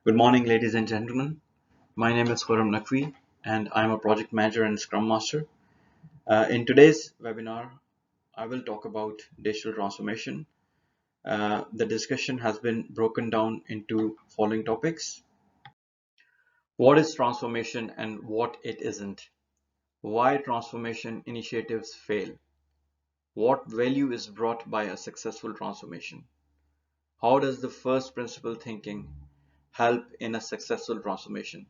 Good morning, ladies and gentlemen. My name is Khurram Naqvi, and I'm a project manager and Scrum Master. In today's webinar, I will talk about digital transformation. The discussion has been broken down into following topics. What is transformation and what it isn't? Why transformation initiatives fail? What value is brought by a successful transformation? How does the first principle thinking help in a successful transformation?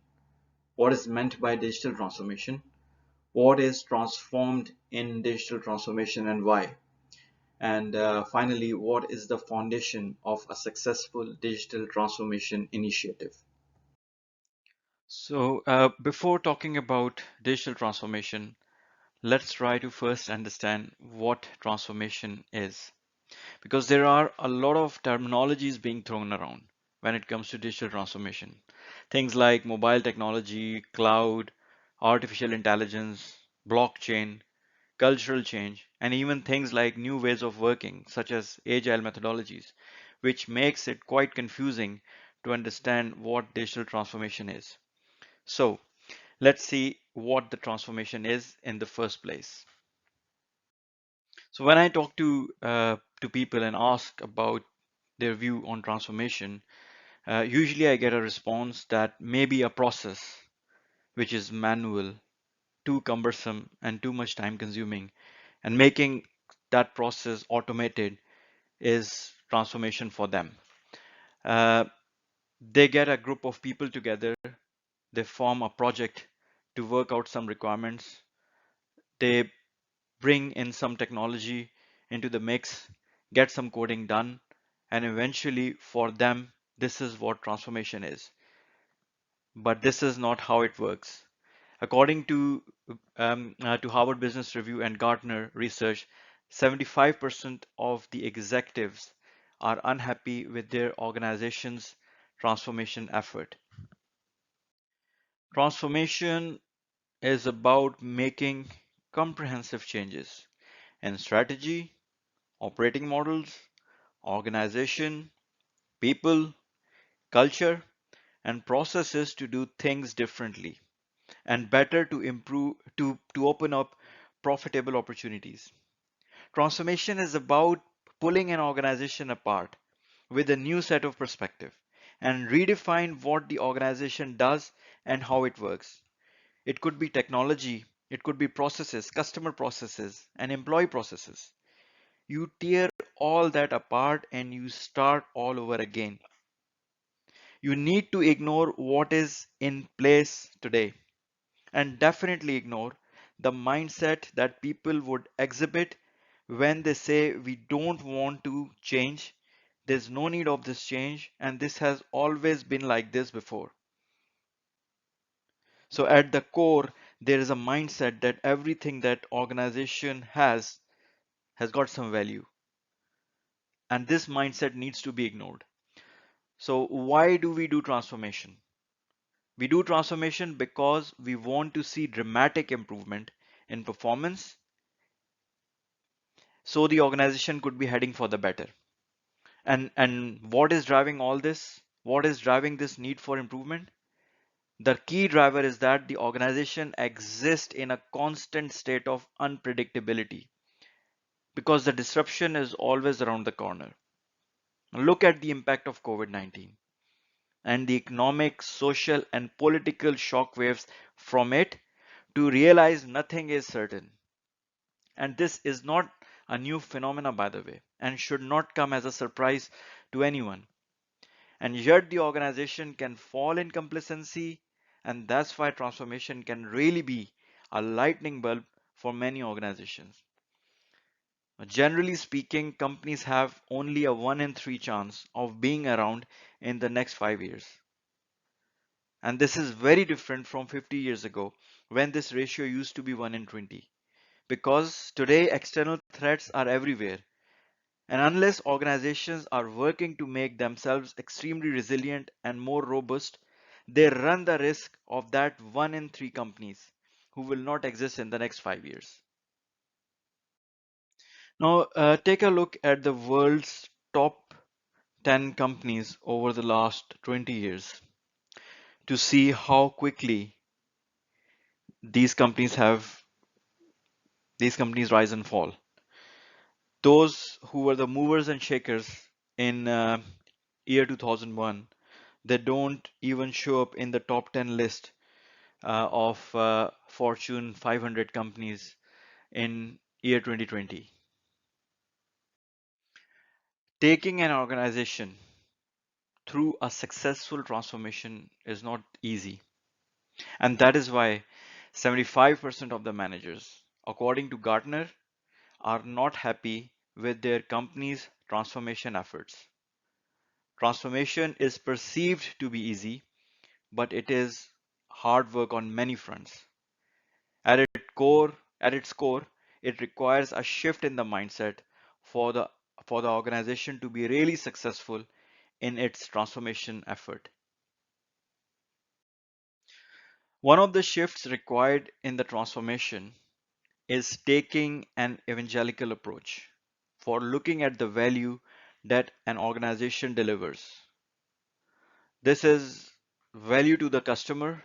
What is meant by digital transformation? What is transformed in digital transformation and why? And finally, what is the foundation of a successful digital transformation initiative? Before talking about digital transformation, let's try to first understand what transformation is. Because there are a lot of terminologies being thrown around when it comes to digital transformation. Things like mobile technology, cloud, artificial intelligence, blockchain, cultural change, and even things like new ways of working, such as agile methodologies, which makes it quite confusing to understand what digital transformation is. So, let's see what the transformation is in the first place. So, when I talk to people and ask about their view on transformation, usually I get a response that may be a process which is manual, too cumbersome, and too much time consuming, and making that process automated is transformation for them. Uh, they get a group of people together, they form a project to work out some requirements, they bring in some technology into the mix, get some coding done, and eventually for them, this is what transformation is. But this is not how it works. According to Harvard Business Review and Gartner research, 75% of the executives are unhappy with their organization's transformation effort. Transformation is about making comprehensive changes in strategy, operating models, organization, people, culture, and processes to do things differently and better to improve to open up profitable opportunities. Transformation is about pulling an organization apart with a new set of perspective and redefine what the organization does and how it works. It could be technology, it could be processes, customer processes, and employee processes. You tear all that apart and you start all over again. You need to ignore what is in place today and definitely ignore the mindset that people would exhibit when they say we don't want to change, there's no need of this change, and this has always been like this before. So at the core, there is a mindset that everything that organization has got some value, and this mindset needs to be ignored. So why do we do transformation? We do transformation because we want to see dramatic improvement in performance so the organization could be heading for the better. And what is driving all this? What is driving this need for improvement? The key driver is that the organization exists in a constant state of unpredictability because the disruption is always around the corner. Look at the impact of COVID-19 and the economic, social, and political shockwaves from it to realize nothing is certain. And this is not a new phenomena, by the way, and should not come as a surprise to anyone. And yet the organization can fall in complacency, and that's why transformation can really be a lightning bulb for many organizations. Generally speaking, companies have only a 1 in 3 chance of being around in the next 5 years. And this is very different from 50 years ago when this ratio used to be 1 in 20. Because today external threats are everywhere. And unless organizations are working to make themselves extremely resilient and more robust, they run the risk of that 1 in 3 companies who will not exist in the next 5 years. Now, take a look at the world's top 10 companies over the last 20 years. to see how quickly these companies have these companies rise and fall. Those who were the movers and shakers in year 2001, they don't even show up in the top 10 list of Fortune 500 companies in year 2020. Taking an organization through a successful transformation is not easy. And that is why 75% of the managers, according to Gartner, are not happy with their company's transformation efforts. Transformation is perceived to be easy, but it is hard work on many fronts. At its core, it requires a shift in the mindset for the for the organization to be really successful in its transformation effort. One of the shifts required in the transformation is taking an evangelical approach for looking at the value that an organization delivers. This is value to the customer,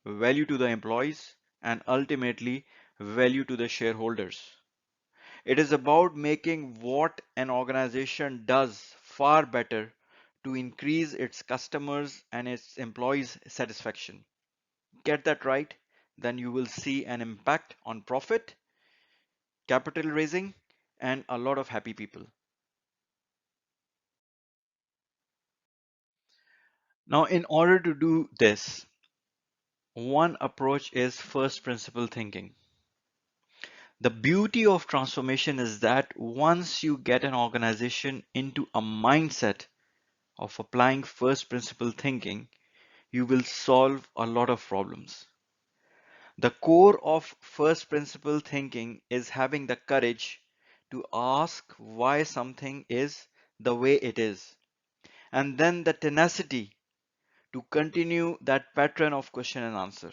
value to the employees, and ultimately value to the shareholders. It is about making what an organization does far better to increase its customers and its employees' satisfaction. Get that right, then you will see an impact on profit, capital raising, and a lot of happy people. Now, in order to do this, one approach is first principle thinking. The beauty of transformation is that once you get an organization into a mindset of applying first principle thinking, you will solve a lot of problems. The core of first principle thinking is having the courage to ask why something is the way it is, and then the tenacity to continue that pattern of question and answer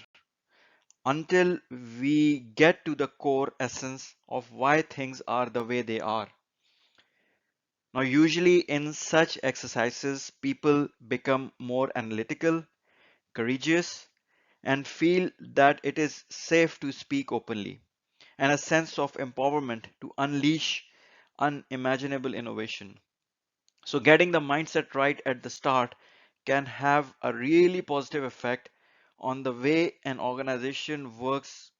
until we get to the core essence of why things are the way they are. Now, usually in such exercises, people become more analytical, courageous, and feel that it is safe to speak openly, and a sense of empowerment to unleash unimaginable innovation. So, getting the mindset right at the start can have a really positive effect on the way an organization works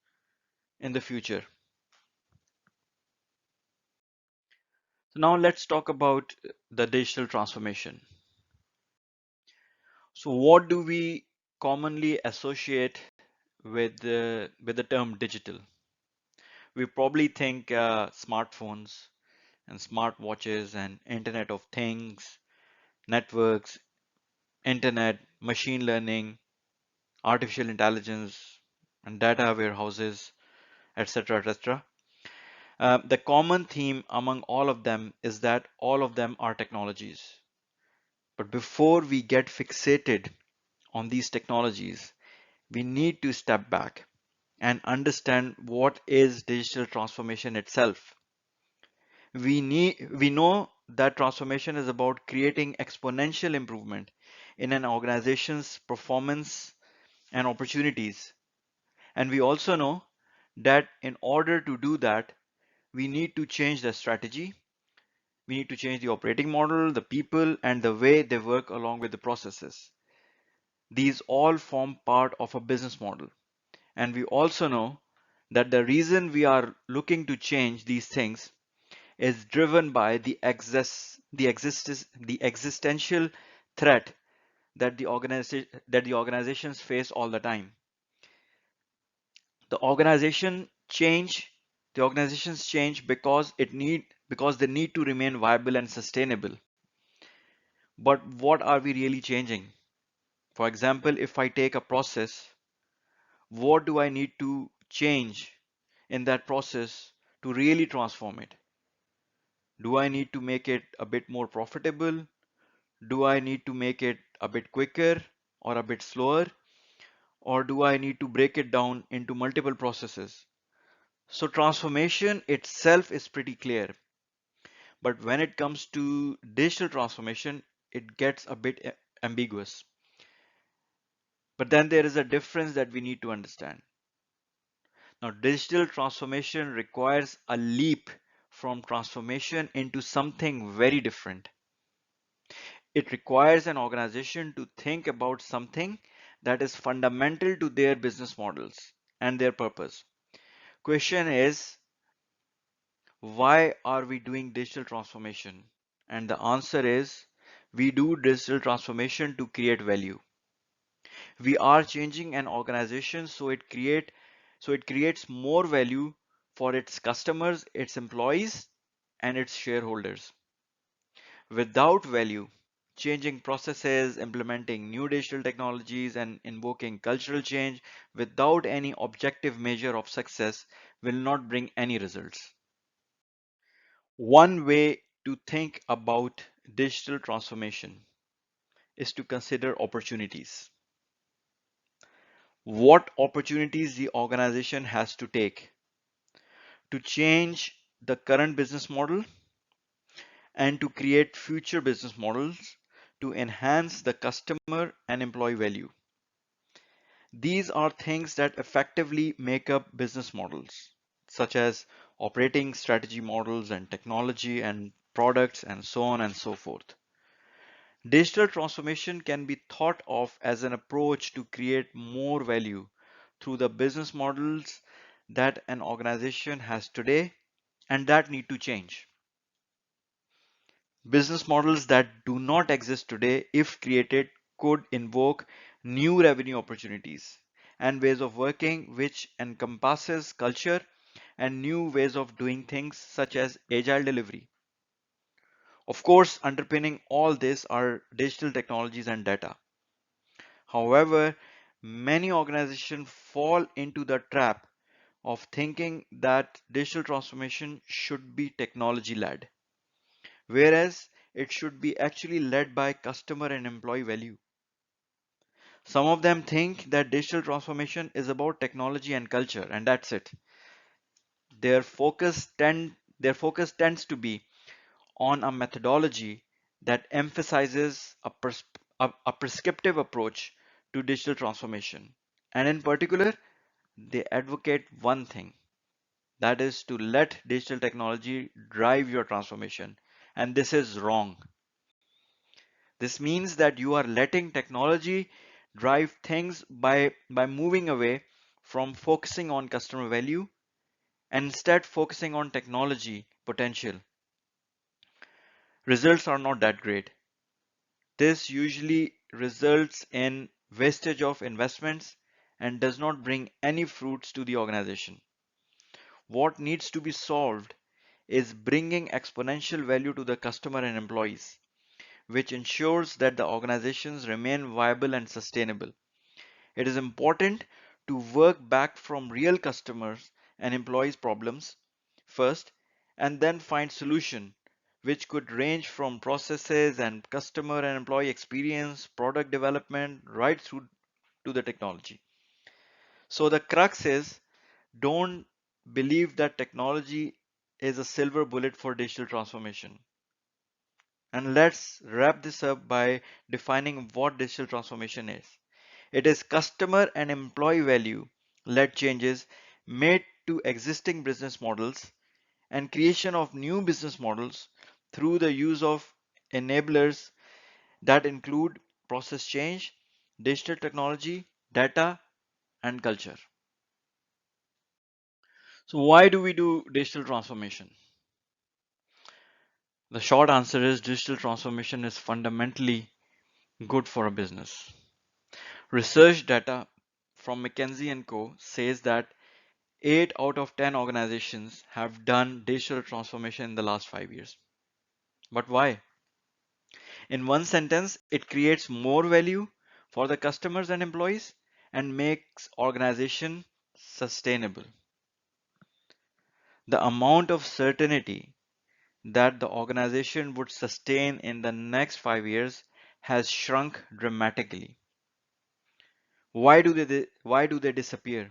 in the future. So, now let's talk about the digital transformation. So, what do we commonly associate with the term digital? We probably think smartphones and smartwatches and Internet of Things, networks, internet, machine learning, artificial intelligence, and data warehouses, etc., etc. The common theme among all of them is that all of them are technologies. But before we get fixated on these technologies, we need to step back and understand what is digital transformation itself. We know that transformation is about creating exponential improvement in an organization's performance and opportunities. And we also know that in order to do that, we need to change the strategy, we need to change the operating model, the people, and the way they work along with the processes. These all form part of a business model. And we also know that the reason we are looking to change these things is driven by the existential threat that the organizations face all the time. The organization change the organizations change because they need to remain viable and sustainable. But what are we really changing? For example, if I take a process, what do I need to change in that process to really transform it? Do I need to make it a bit more profitable? Do I need to make it a bit quicker or a bit slower? Or do I need to break it down into multiple processes? So transformation itself is pretty clear. But when it comes to digital transformation, it gets a bit ambiguous. But then there is a difference that we need to understand. Now, digital transformation requires a leap from transformation into something very different. It requires an organization to think about something that is fundamental to their business models and their purpose. Question is, why are we doing digital transformation? And the answer is, we do digital transformation to create value. We are changing an organization so it creates more value for its customers, its employees, and its shareholders. Without value, changing processes, implementing new digital technologies, and invoking cultural change without any objective measure of success will not bring any results. One way to think about digital transformation is to consider opportunities. What opportunities the organization has to take to change the current business model and to create future business models to enhance the customer and employee value. These are things that effectively make up business models, such as operating strategy models and technology and products and so on and so forth. Digital transformation can be thought of as an approach to create more value through the business models that an organization has today and that need to change. Business models that do not exist today, if created, could invoke new revenue opportunities and ways of working which encompasses culture and new ways of doing things such as agile delivery. Of course, underpinning all this are digital technologies and data. However, many organizations fall into the trap of thinking that digital transformation should be technology led, whereas it should be actually led by customer and employee value. Some of them think that digital transformation is about technology and culture, and that's it. Their focus tends to be on a methodology that emphasizes a prescriptive approach to digital transformation. And in particular, they advocate one thing, that is to let digital technology drive your transformation. And this is wrong. This means that you are letting technology drive things by moving away from focusing on customer value and instead focusing on technology potential. Results are not that great. This usually results in wastage of investments and does not bring any fruits to the organization. What needs to be solved is bringing exponential value to the customer and employees, which ensures that the organizations remain viable and sustainable. It is important to work back from real customers and employees' problems first and then find solution which could range from processes and customer and employee experience, product development, right through to the technology. So the crux is, don't believe that technology is a silver bullet for digital transformation. And let's wrap this up by defining what digital transformation is. It is customer and employee value led changes made to existing business models and creation of new business models through the use of enablers that include process change, digital technology, data, and culture. So, why do we do digital transformation? The short answer is digital transformation is fundamentally good for a business. Research data from McKinsey and Co says that 8 out of 10 organizations have done digital transformation in the last 5 years. But why? In one sentence, it creates more value for the customers and employees and makes organization sustainable. The amount of certainty that the organization would sustain in the next 5 years has shrunk dramatically. Why do they disappear?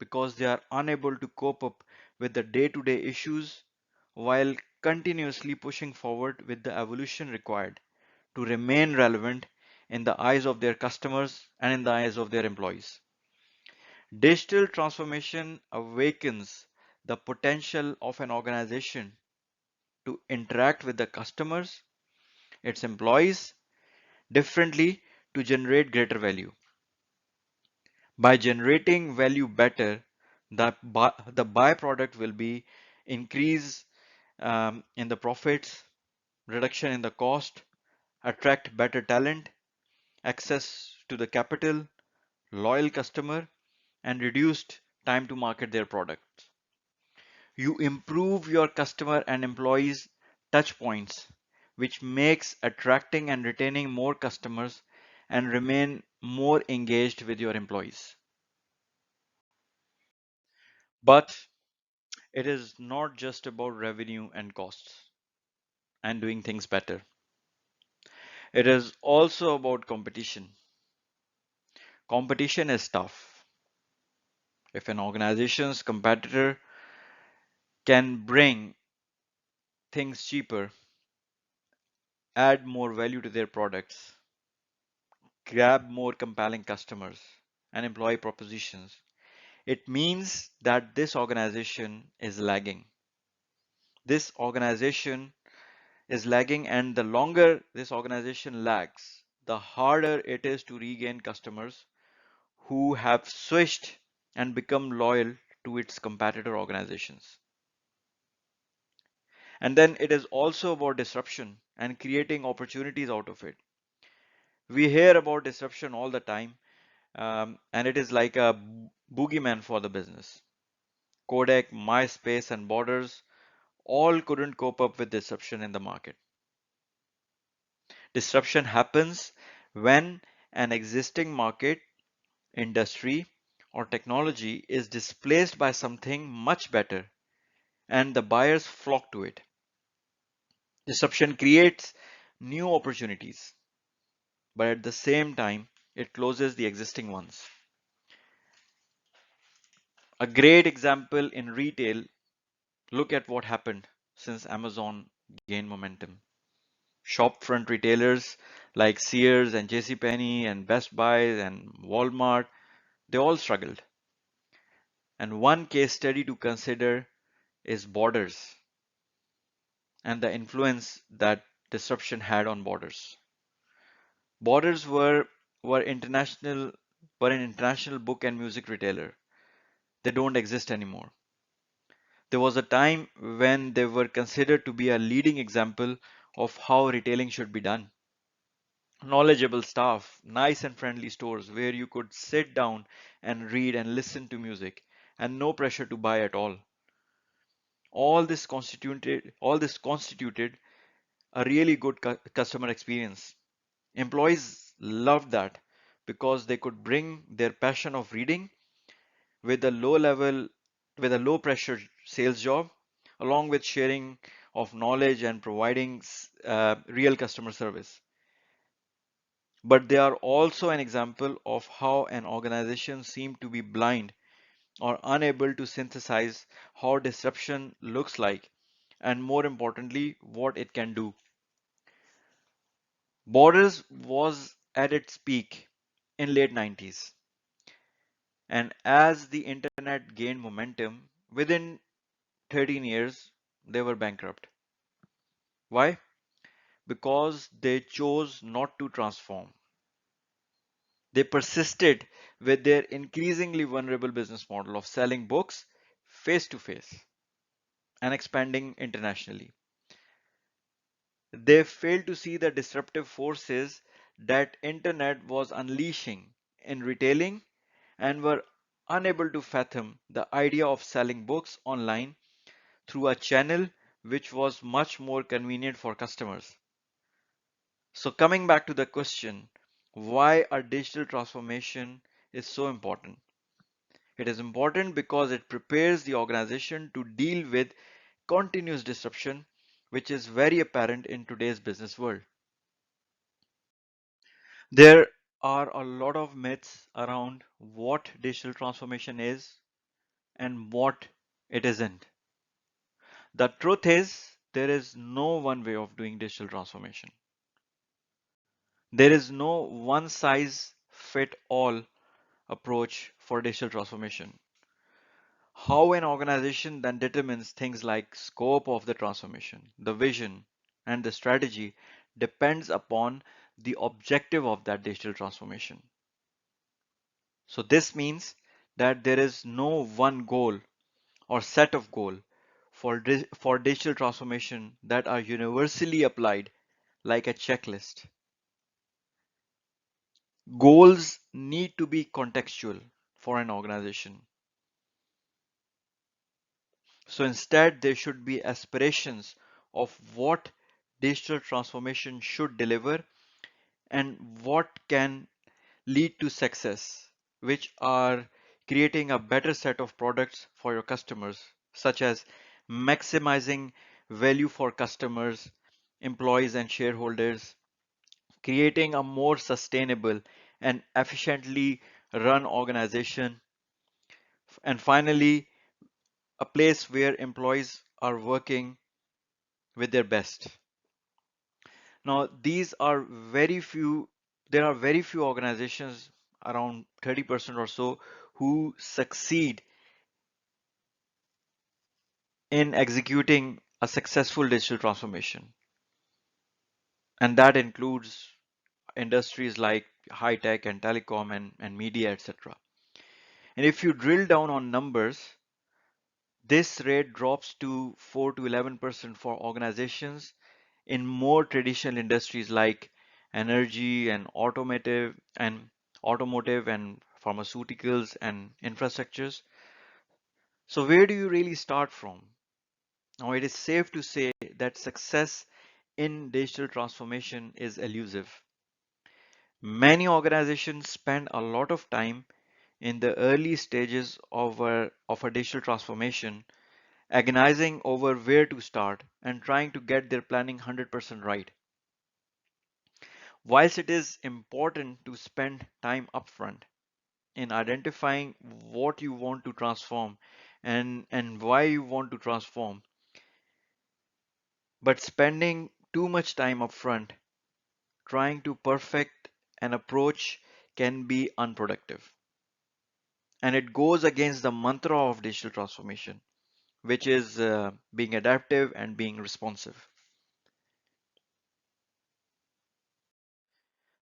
Because they are unable to cope up with the day-to-day issues while continuously pushing forward with the evolution required to remain relevant in the eyes of their customers, and in the eyes of their employees. Digital transformation awakens the potential of an organization to interact with the customers, its employees, differently to generate greater value. By generating value better, the byproduct will be increase in the profits, reduction in the cost, attract better talent, access to the capital, loyal customer, and reduced time to market their products. You improve your customer and employees touch points, which makes attracting and retaining more customers and remain more engaged with your employees. But it is not just about revenue and costs and doing things better. It is also about competition. Competition is tough. If an organization's competitor can bring things cheaper, add more value to their products, grab more compelling customers and employee propositions, it means that this organization is lagging. This organization is lagging, and the longer this organization lags, the harder it is to regain customers who have switched and become loyal to its competitor organizations. And then it is also about disruption and creating opportunities out of it. We hear about disruption all the time, and it is like a boogeyman for the business. Kodak, MySpace, and Borders all couldn't cope up with disruption in the market. Disruption happens when an existing market, industry, or technology is displaced by something much better and the buyers flock to it. Disruption creates new opportunities, but at the same time, it closes the existing ones. A great example in retail, look at what happened since Amazon gained momentum. Shopfront retailers like Sears and JCPenney and Best Buy and Walmart, they all struggled. And one case study to consider is Borders and the influence that disruption had on Borders. Borders were international were an international book and music retailer. They don't exist anymore. There was a time when they were considered to be a leading example of how retailing should be done. Knowledgeable staff, nice and friendly stores where you could sit down and read and listen to music, and no pressure to buy at all. All this constituted a really good customer experience. Employees loved that because they could bring their passion of reading with a low level with a low pressure sales job along with sharing of knowledge and providing real customer service. But they are also an example of how an organization seemed to be blind or unable to synthesize how disruption looks like, and more importantly, what it can do. Borders was at its peak in late 90s, and as the internet gained momentum, within 13 years they were bankrupt. Why? Because they chose not to transform. They persisted with their increasingly vulnerable business model of selling books face to face and expanding internationally. They failed to see the disruptive forces that internet was unleashing in retailing and were unable to fathom the idea of selling books online through a channel which was much more convenient for customers. So coming back to the question, why a digital transformation is so important. It is important because it prepares the organization to deal with continuous disruption, which is very apparent in today's business world. There are a lot of myths around what digital transformation is and what it isn't. The truth is, there is no one way of doing digital transformation. There is no one size fit all approach for digital transformation. How an organization then determines things like scope of the transformation, the vision, and the strategy depends upon the objective of that digital transformation. So this means that there is no one goal or set of goal for digital transformation that are universally applied like a checklist. Goals need to be contextual for an organization. So instead, there should be aspirations of what digital transformation should deliver and what can lead to success, which are creating a better set of products for your customers, such as maximizing value for customers, employees, and shareholders, creating a more sustainable and efficiently run organization, and finally, a place where employees are working with their best. Now, there are very few organizations, around 30% or so, who succeed in executing a successful digital transformation. And that includes industries like high tech and telecom and media, etc. And if you drill down on numbers, this rate drops to 4 to 11% for organizations in more traditional industries like energy and automotive and pharmaceuticals and infrastructures. So where do you really start from? Now it is safe to say that success in digital transformation is elusive. Many organizations spend a lot of time in the early stages of a digital transformation, agonizing over where to start and trying to get their planning 100% right. Whilst it is important to spend time upfront in identifying what you want to transform and why you want to transform, but spending too much time upfront trying to perfect an approach can be unproductive. And it goes against the mantra of digital transformation, which is being adaptive and being responsive.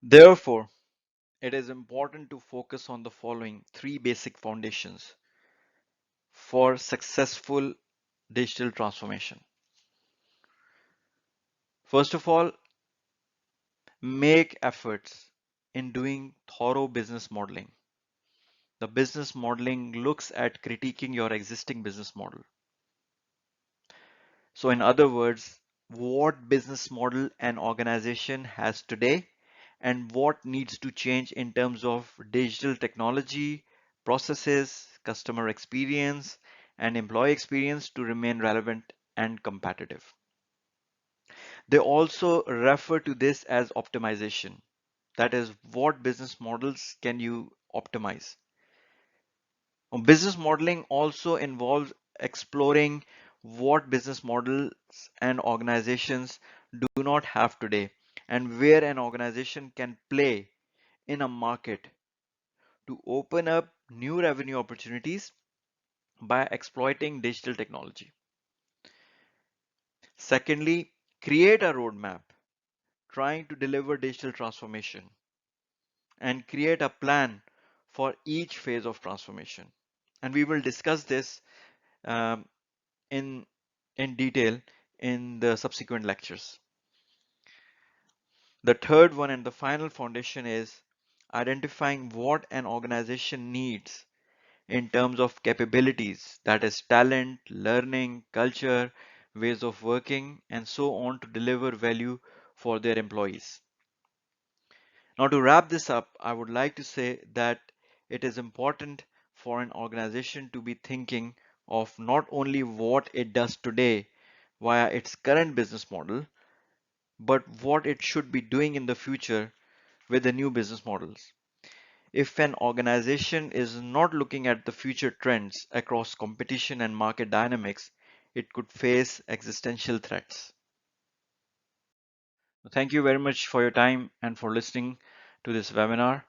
Therefore, it is important to focus on the following three basic foundations for successful digital transformation. First of all, make efforts in doing thorough business modeling. The business modeling looks at critiquing your existing business model. So, in other words, what business model an organization has today and what needs to change in terms of digital technology, processes, customer experience, and employee experience to remain relevant and competitive. They also refer to this as optimization. That is, what business models can you optimize? Business modeling also involves exploring what business models and organizations do not have today and where an organization can play in a market to open up new revenue opportunities by exploiting digital technology. Secondly, create a roadmap trying to deliver digital transformation and create a plan for each phase of transformation. And we will discuss this um, in detail in the subsequent lectures. The third one and the final foundation is identifying what an organization needs in terms of capabilities, that is talent, learning, culture, ways of working, and so on to deliver value for their employees. Now, to wrap this up, I would like to say that it is important for an organization to be thinking of not only what it does today via its current business model, but what it should be doing in the future with the new business models. If an organization is not looking at the future trends across competition and market dynamics, it could face existential threats. Thank you very much for your time and for listening to this webinar.